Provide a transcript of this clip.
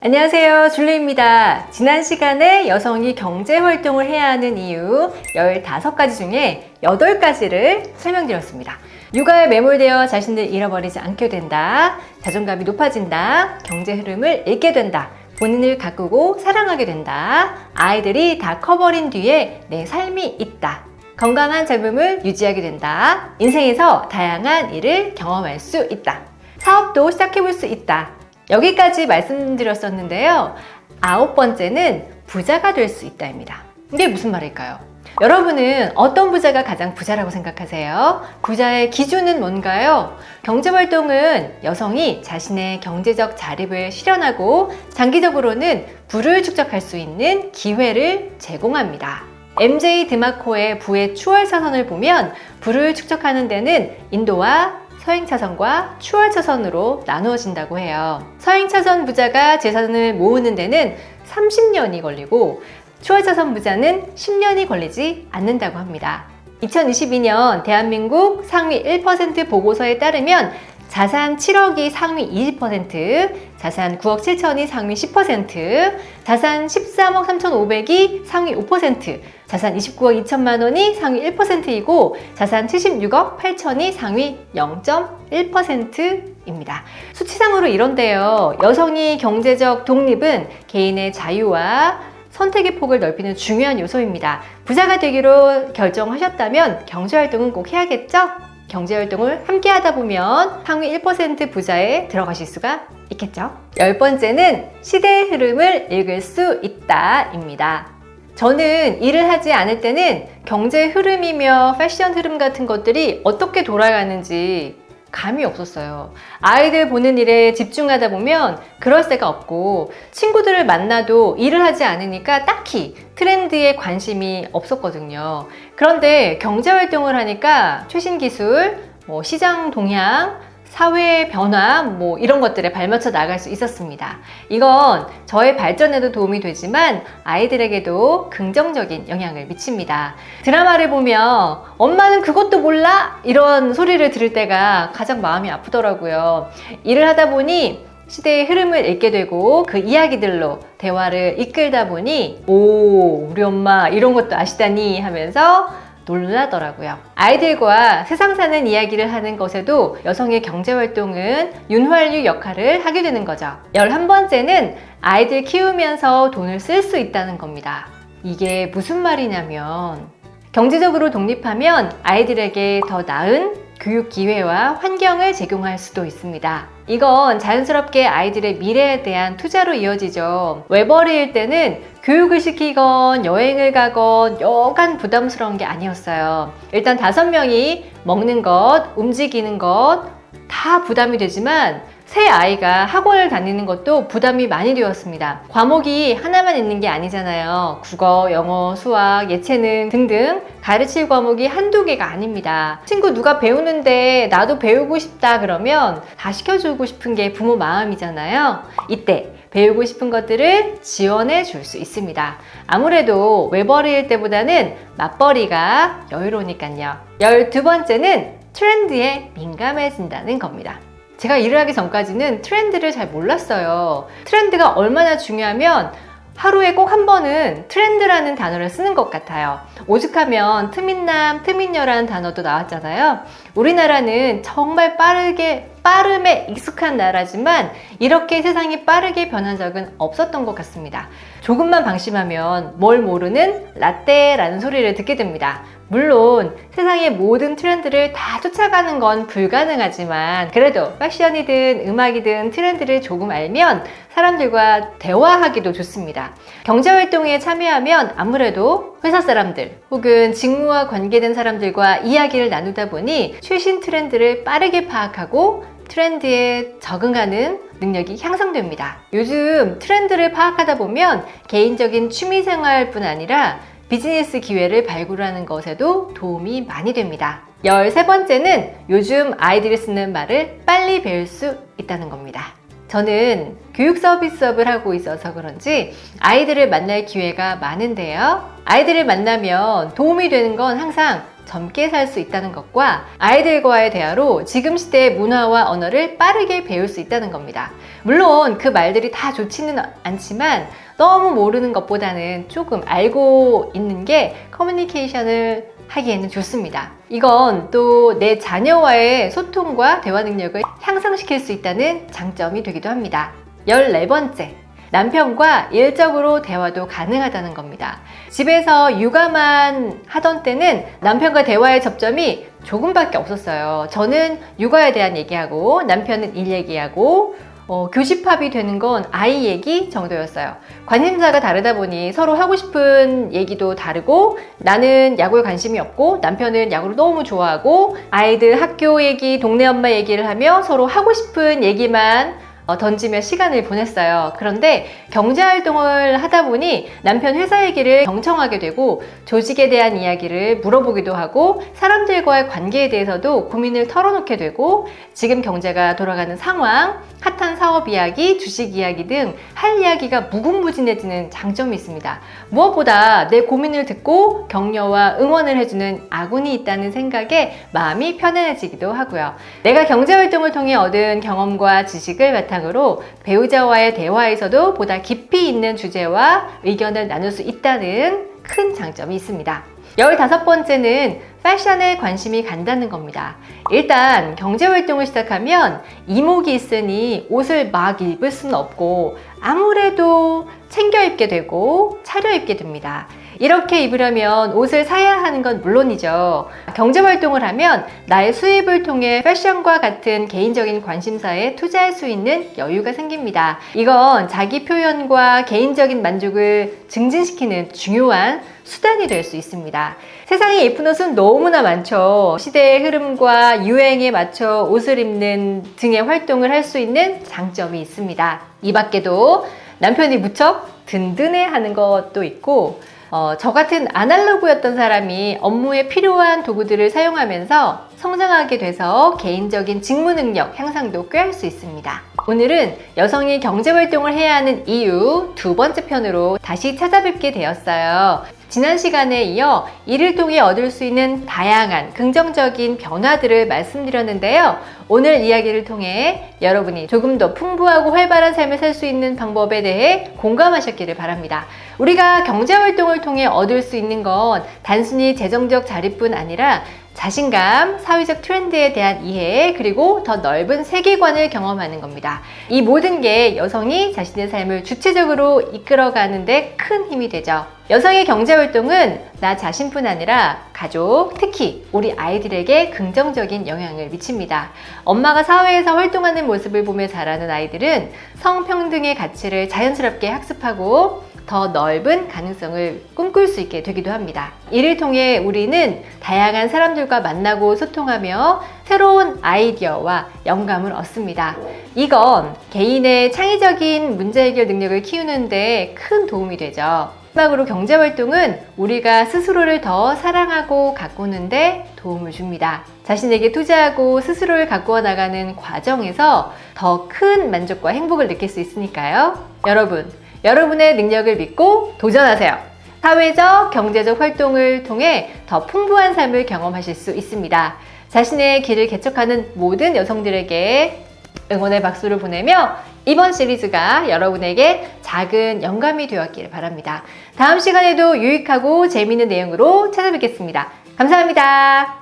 안녕하세요, 줄리입니다. 지난 시간에 여성이 경제활동을 해야 하는 이유 15가지 중에 8가지를 설명드렸습니다. 육아에 매몰되어 자신을 잃어버리지 않게 된다, 자존감이 높아진다, 경제 흐름을 읽게 된다, 본인을 가꾸고 사랑하게 된다, 아이들이 다 커버린 뒤에 내 삶이 있다, 건강한 젊음을 유지하게 된다, 인생에서 다양한 일을 경험할 수 있다, 사업도 시작해볼 수 있다. 여기까지 말씀드렸었는데요. 9번째는 부자가 될 수 있다입니다. 이게 무슨 말일까요? 여러분은 어떤 부자가 가장 부자라고 생각하세요? 부자의 기준은 뭔가요? 경제활동은 여성이 자신의 경제적 자립을 실현하고 장기적으로는 부를 축적할 수 있는 기회를 제공합니다. MJ 드마코의 부의 추월차선을 보면 부를 축적하는 데는 인도와 서행차선과 추월차선으로 나누어진다고 해요. 서행차선 부자가 재산을 모으는 데는 30년이 걸리고 추월차선 부자는 10년이 걸리지 않는다고 합니다. 2022년 대한민국 상위 1% 보고서에 따르면 자산 7억이 상위 20%, 자산 9억 7천이 상위 10%, 자산 13억 3,500이 상위 5%, 자산 29억 2천만 원이 상위 1%이고 자산 76억 8천이 상위 0.1%입니다. 수치상으로 이런데요. 여성이 경제적 독립은 개인의 자유와 선택의 폭을 넓히는 중요한 요소입니다. 부자가 되기로 결정하셨다면 경제활동은 꼭 해야겠죠? 경제활동을 함께 하다 보면 상위 1% 부자에 들어가실 수가 있겠죠. 10번째는 시대의 흐름을 읽을 수 있다입니다. 저는 일을 하지 않을 때는 경제 흐름이며 패션 흐름 같은 것들이 어떻게 돌아가는지 감이 없었어요. 아이들 보는 일에 집중하다 보면 그럴 새가 없고 친구들을 만나도 일을 하지 않으니까 딱히 트렌드에 관심이 없었거든요. 그런데 경제활동을 하니까 최신 기술, 시장 동향, 사회 변화 이런 것들에 발맞춰 나갈 수 있었습니다. 이건 저의 발전에도 도움이 되지만 아이들에게도 긍정적인 영향을 미칩니다. 드라마를 보면 엄마는 그것도 몰라? 이런 소리를 들을 때가 가장 마음이 아프더라고요. 일을 하다 보니 시대의 흐름을 읽게 되고 그 이야기들로 대화를 이끌다 보니 우리 엄마 이런 것도 아시다니 하면서 놀라더라고요. 아이들과 세상 사는 이야기를 하는 것에도 여성의 경제활동은 윤활유 역할을 하게 되는 거죠. 11번째는 아이들 키우면서 돈을 쓸 수 있다는 겁니다. 이게 무슨 말이냐면 경제적으로 독립하면 아이들에게 더 나은 교육 기회와 환경을 제공할 수도 있습니다. 이건 자연스럽게 아이들의 미래에 대한 투자로 이어지죠. 외벌이일 때는 교육을 시키건 여행을 가건 여간 부담스러운 게 아니었어요. 일단 5명이 먹는 것, 움직이는 것 다 부담이 되지만 새 아이가 학원을 다니는 것도 부담이 많이 되었습니다. 과목이 하나만 있는 게 아니잖아요. 국어, 영어, 수학, 예체능 등등 가르칠 과목이 한두 개가 아닙니다. 친구 누가 배우는데 나도 배우고 싶다 그러면 다 시켜주고 싶은 게 부모 마음이잖아요. 이때 배우고 싶은 것들을 지원해 줄 수 있습니다. 아무래도 외벌이일 때보다는 맞벌이가 여유로우니까요. 12번째는 트렌드에 민감해진다는 겁니다. 제가 일을 하기 전까지는 트렌드를 잘 몰랐어요. 트렌드가 얼마나 중요하면 하루에 꼭 한 번은 트렌드라는 단어를 쓰는 것 같아요. 오죽하면 트민남, 트민녀라는 단어도 나왔잖아요. 우리나라는 정말 빠름에 익숙한 나라지만 이렇게 세상이 빠르게 변한 적은 없었던 것 같습니다. 조금만 방심하면 뭘 모르는 라떼라는 소리를 듣게 됩니다. 물론 세상의 모든 트렌드를 다 쫓아가는 건 불가능하지만 그래도 패션이든 음악이든 트렌드를 조금 알면 사람들과 대화하기도 좋습니다. 경제활동에 참여하면 아무래도 회사 사람들 혹은 직무와 관계된 사람들과 이야기를 나누다 보니 최신 트렌드를 빠르게 파악하고 트렌드에 적응하는 능력이 향상됩니다. 요즘 트렌드를 파악하다 보면 개인적인 취미생활뿐 아니라 비즈니스 기회를 발굴하는 것에도 도움이 많이 됩니다. 13번째는 요즘 아이들이 쓰는 말을 빨리 배울 수 있다는 겁니다. 저는 교육 서비스업을 하고 있어서 그런지 아이들을 만날 기회가 많은데요. 아이들을 만나면 도움이 되는 건 항상 젊게 살 수 있다는 것과 아이들과의 대화로 지금 시대의 문화와 언어를 빠르게 배울 수 있다는 겁니다. 물론 그 말들이 다 좋지는 않지만 너무 모르는 것보다는 조금 알고 있는 게 커뮤니케이션을 하기에는 좋습니다. 이건 또 내 자녀와의 소통과 대화 능력을 향상시킬 수 있다는 장점이 되기도 합니다. 14번째, 남편과 일적으로 대화도 가능하다는 겁니다. 집에서 육아만 하던 때는 남편과 대화의 접점이 조금밖에 없었어요. 저는 육아에 대한 얘기하고 남편은 일 얘기하고 교집합이 되는 건 아이 얘기 정도였어요. 관심사가 다르다 보니 서로 하고 싶은 얘기도 다르고, 나는 야구에 관심이 없고 남편은 야구를 너무 좋아하고, 아이들 학교 얘기, 동네 엄마 얘기를 하며 서로 하고 싶은 얘기만 던지며 시간을 보냈어요. 그런데 경제활동을 하다 보니 남편 회사 얘기를 경청하게 되고, 조직에 대한 이야기를 물어보기도 하고, 사람들과의 관계에 대해서도 고민을 털어놓게 되고, 지금 경제가 돌아가는 상황, 핫한 사업 이야기, 주식 이야기 등 할 이야기가 무궁무진해지는 장점이 있습니다. 무엇보다 내 고민을 듣고 격려와 응원을 해주는 아군이 있다는 생각에 마음이 편안해지기도 하고요. 내가 경제활동을 통해 얻은 경험과 지식을 바탕으로 배우자와의 대화에서도 보다 깊이 있는 주제와 의견을 나눌 수 있다는 큰 장점이 있습니다. 15번째는 패션에 관심이 간다는 겁니다. 일단 경제활동을 시작하면 이목이 있으니 옷을 막 입을 수는 없고, 아무래도 챙겨 입게 되고 차려입게 됩니다. 이렇게 입으려면 옷을 사야 하는 건 물론이죠. 경제활동을 하면 나의 수입을 통해 패션과 같은 개인적인 관심사에 투자할 수 있는 여유가 생깁니다. 이건 자기 표현과 개인적인 만족을 증진시키는 중요한 수단이 될 수 있습니다. 세상에 예쁜 옷은 너무나 많죠. 시대의 흐름과 유행에 맞춰 옷을 입는 등의 활동을 할 수 있는 장점이 있습니다. 이 밖에도 남편이 무척 든든해하는 것도 있고, 저 같은 아날로그였던 사람이 업무에 필요한 도구들을 사용하면서 성장하게 돼서 개인적인 직무 능력 향상도 꾀할 수 있습니다. 오늘은 여성이 경제활동을 해야 하는 이유 2번째 편으로 다시 찾아뵙게 되었어요. 지난 시간에 이어 이를 통해 얻을 수 있는 다양한 긍정적인 변화들을 말씀드렸는데요. 오늘 이야기를 통해 여러분이 조금 더 풍부하고 활발한 삶을 살 수 있는 방법에 대해 공감하셨기를 바랍니다. 우리가 경제활동을 통해 얻을 수 있는 건 단순히 재정적 자립뿐 아니라 자신감, 사회적 트렌드에 대한 이해, 그리고 더 넓은 세계관을 경험하는 겁니다. 이 모든 게 여성이 자신의 삶을 주체적으로 이끌어가는 데 큰 힘이 되죠. 여성의 경제활동은 나 자신뿐 아니라 가족, 특히 우리 아이들에게 긍정적인 영향을 미칩니다. 엄마가 사회에서 활동하는 모습을 보며 자라는 아이들은 성평등의 가치를 자연스럽게 학습하고 더 넓은 가능성을 꿈꿀 수 있게 되기도 합니다. 이를 통해 우리는 다양한 사람들과 만나고 소통하며 새로운 아이디어와 영감을 얻습니다. 이건 개인의 창의적인 문제 해결 능력을 키우는 데 큰 도움이 되죠. 마지막으로 경제활동은 우리가 스스로를 더 사랑하고 가꾸는 데 도움을 줍니다. 자신에게 투자하고 스스로를 가꾸어 나가는 과정에서 더 큰 만족과 행복을 느낄 수 있으니까요. 여러분의 능력을 믿고 도전하세요. 사회적, 경제적 활동을 통해 더 풍부한 삶을 경험하실 수 있습니다. 자신의 길을 개척하는 모든 여성들에게 응원의 박수를 보내며 이번 시리즈가 여러분에게 작은 영감이 되었기를 바랍니다. 다음 시간에도 유익하고 재미있는 내용으로 찾아뵙겠습니다. 감사합니다.